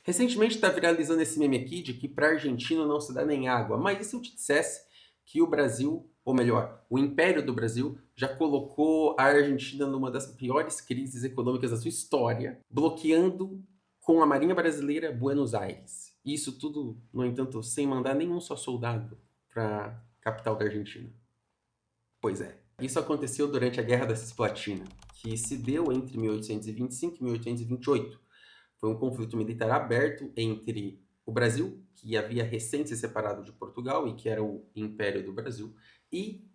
Recentemente está viralizando esse meme aqui de que para argentino não se dá nem água. Mas e se eu te dissesse que o Brasil, ou melhor, o Império do Brasil, já colocou a Argentina numa das piores crises econômicas da sua história, bloqueando com a Marinha Brasileira Buenos Aires. Isso tudo, no entanto, sem mandar nenhum só soldado para a capital da Argentina. Pois é. Isso aconteceu durante a Guerra da Cisplatina, que se deu entre 1825 e 1828. Foi um conflito militar aberto entre o Brasil, que havia recém se separado de Portugal e que era o Império do Brasil, e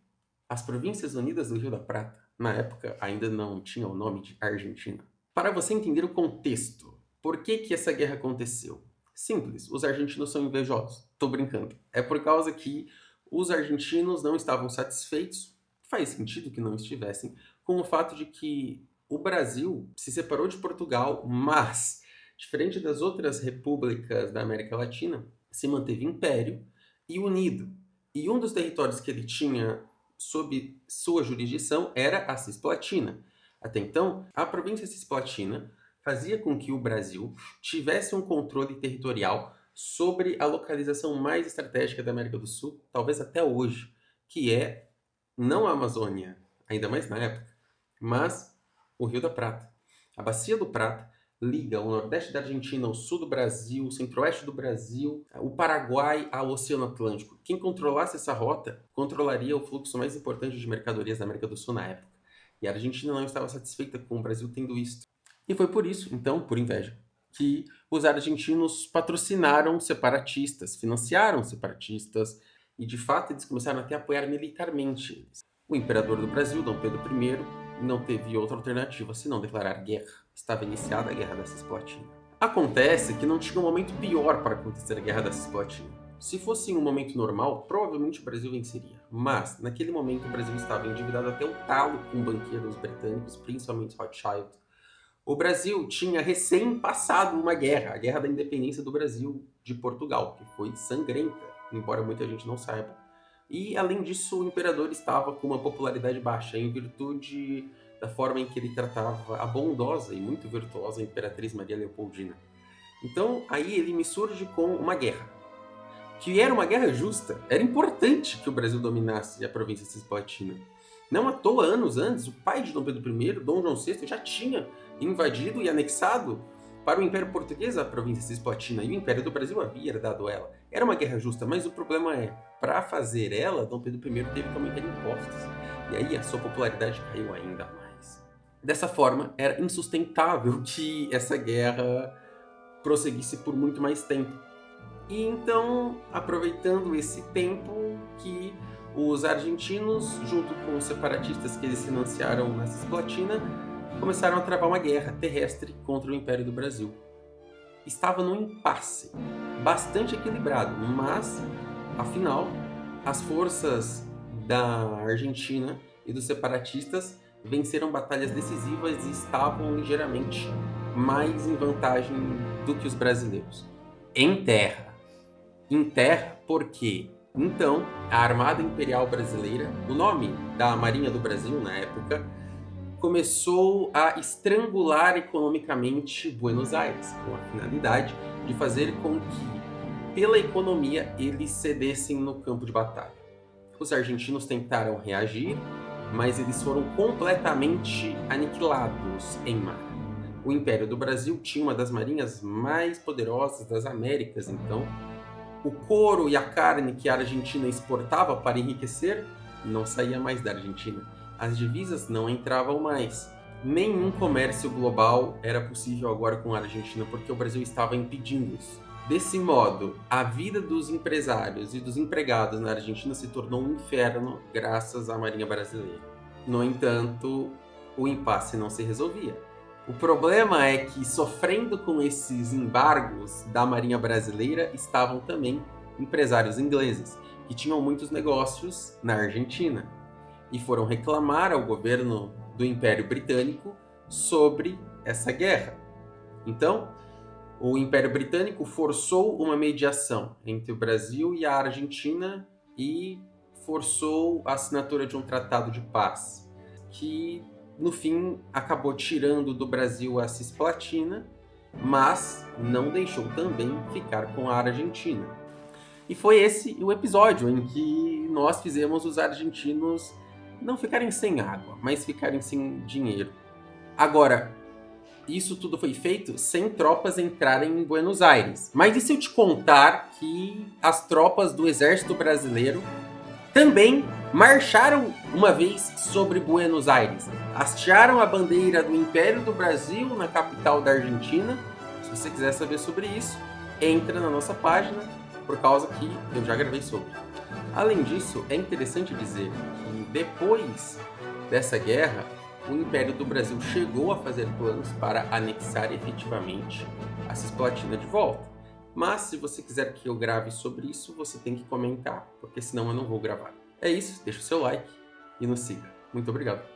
as Províncias Unidas do Rio da Prata. Na época ainda não tinha o nome de Argentina. Para você entender o contexto, por que essa guerra aconteceu? Simples, os argentinos são invejosos. Tô brincando. É por causa que os argentinos não estavam satisfeitos, faz sentido que não estivessem, com o fato de que o Brasil se separou de Portugal, mas, diferente das outras repúblicas da América Latina, se manteve império e unido. E um dos territórios que ele tinha sob sua jurisdição era a Cisplatina. Até então, a província Cisplatina fazia com que o Brasil tivesse um controle territorial sobre a localização mais estratégica da América do Sul, talvez até hoje, que é não a Amazônia, ainda mais na época, mas o Rio da Prata. A Bacia do Prata liga o nordeste da Argentina ao sul do Brasil, o centro-oeste do Brasil, o Paraguai ao Oceano Atlântico. Quem controlasse essa rota controlaria o fluxo mais importante de mercadorias da América do Sul na época. E a Argentina não estava satisfeita com o Brasil tendo isto. E foi por isso, então, por inveja, que os argentinos patrocinaram separatistas, financiaram separatistas, e de fato eles começaram até a apoiar militarmente eles. O imperador do Brasil, Dom Pedro I, não teve outra alternativa senão declarar guerra. Estava iniciada a Guerra da Cisplatina. Acontece que não tinha um momento pior para acontecer a Guerra da Cisplatina. Se fosse em um momento normal, provavelmente o Brasil venceria. Mas, naquele momento, o Brasil estava endividado até o talo com banqueiros britânicos, principalmente Rothschild. O Brasil tinha recém passado uma guerra, a Guerra da Independência do Brasil de Portugal, que foi sangrenta, embora muita gente não saiba. E, além disso, o imperador estava com uma popularidade baixa, em virtude da forma em que ele tratava a bondosa e muito virtuosa Imperatriz Maria Leopoldina. Então, aí ele me surge com uma guerra, que era uma guerra justa. Era importante que o Brasil dominasse a província cisplatina. Não à toa, anos antes, o pai de Dom Pedro I, Dom João VI, já tinha invadido e anexado para o Império Português a província cisplatina, e o Império do Brasil havia herdado ela. Era uma guerra justa, mas o problema é, para fazer ela, Dom Pedro I teve que aumentar impostos. E aí a sua popularidade caiu ainda mais. Dessa forma, era insustentável que essa guerra prosseguisse por muito mais tempo. E então, aproveitando esse tempo que os argentinos, junto com os separatistas que eles financiaram na Cisplatina, começaram a travar uma guerra terrestre contra o Império do Brasil. Estava num impasse, bastante equilibrado, mas, afinal, as forças da Argentina e dos separatistas venceram batalhas decisivas e estavam ligeiramente mais em vantagem do que os brasileiros. Em terra. Em terra, porque então a Armada Imperial Brasileira, o nome da Marinha do Brasil na época, começou a estrangular economicamente Buenos Aires, com a finalidade de fazer com que, pela economia, eles cedessem no campo de batalha. Os argentinos tentaram reagir, mas eles foram completamente aniquilados em mar. O Império do Brasil tinha uma das marinhas mais poderosas das Américas, então o couro e a carne que a Argentina exportava para enriquecer não saía mais da Argentina. As divisas não entravam mais. Nenhum comércio global era possível agora com a Argentina, porque o Brasil estava impedindo isso. Desse modo, a vida dos empresários e dos empregados na Argentina se tornou um inferno graças à Marinha Brasileira. No entanto, o impasse não se resolvia. O problema é que, sofrendo com esses embargos da Marinha Brasileira, estavam também empresários ingleses, que tinham muitos negócios na Argentina, e foram reclamar ao governo do Império Britânico sobre essa guerra. Então, o Império Britânico forçou uma mediação entre o Brasil e a Argentina e forçou a assinatura de um tratado de paz, que no fim acabou tirando do Brasil a Cisplatina mas não deixou também ficar com a Argentina. E foi esse o episódio em que nós fizemos os argentinos não ficarem sem água, mas ficarem sem dinheiro. Agora, isso tudo foi feito sem tropas entrarem em Buenos Aires. Mas e se eu te contar que as tropas do exército brasileiro também marcharam uma vez sobre Buenos Aires? Hastearam a bandeira do Império do Brasil na capital da Argentina. Se você quiser saber sobre isso, entra na nossa página, por causa que eu já gravei sobre. Além disso, é interessante dizer que depois dessa guerra, o Império do Brasil chegou a fazer planos para anexar efetivamente a Cisplatina de volta. Mas se você quiser que eu grave sobre isso, você tem que comentar, porque senão eu não vou gravar. É isso, deixa o seu like e nos siga. Muito obrigado.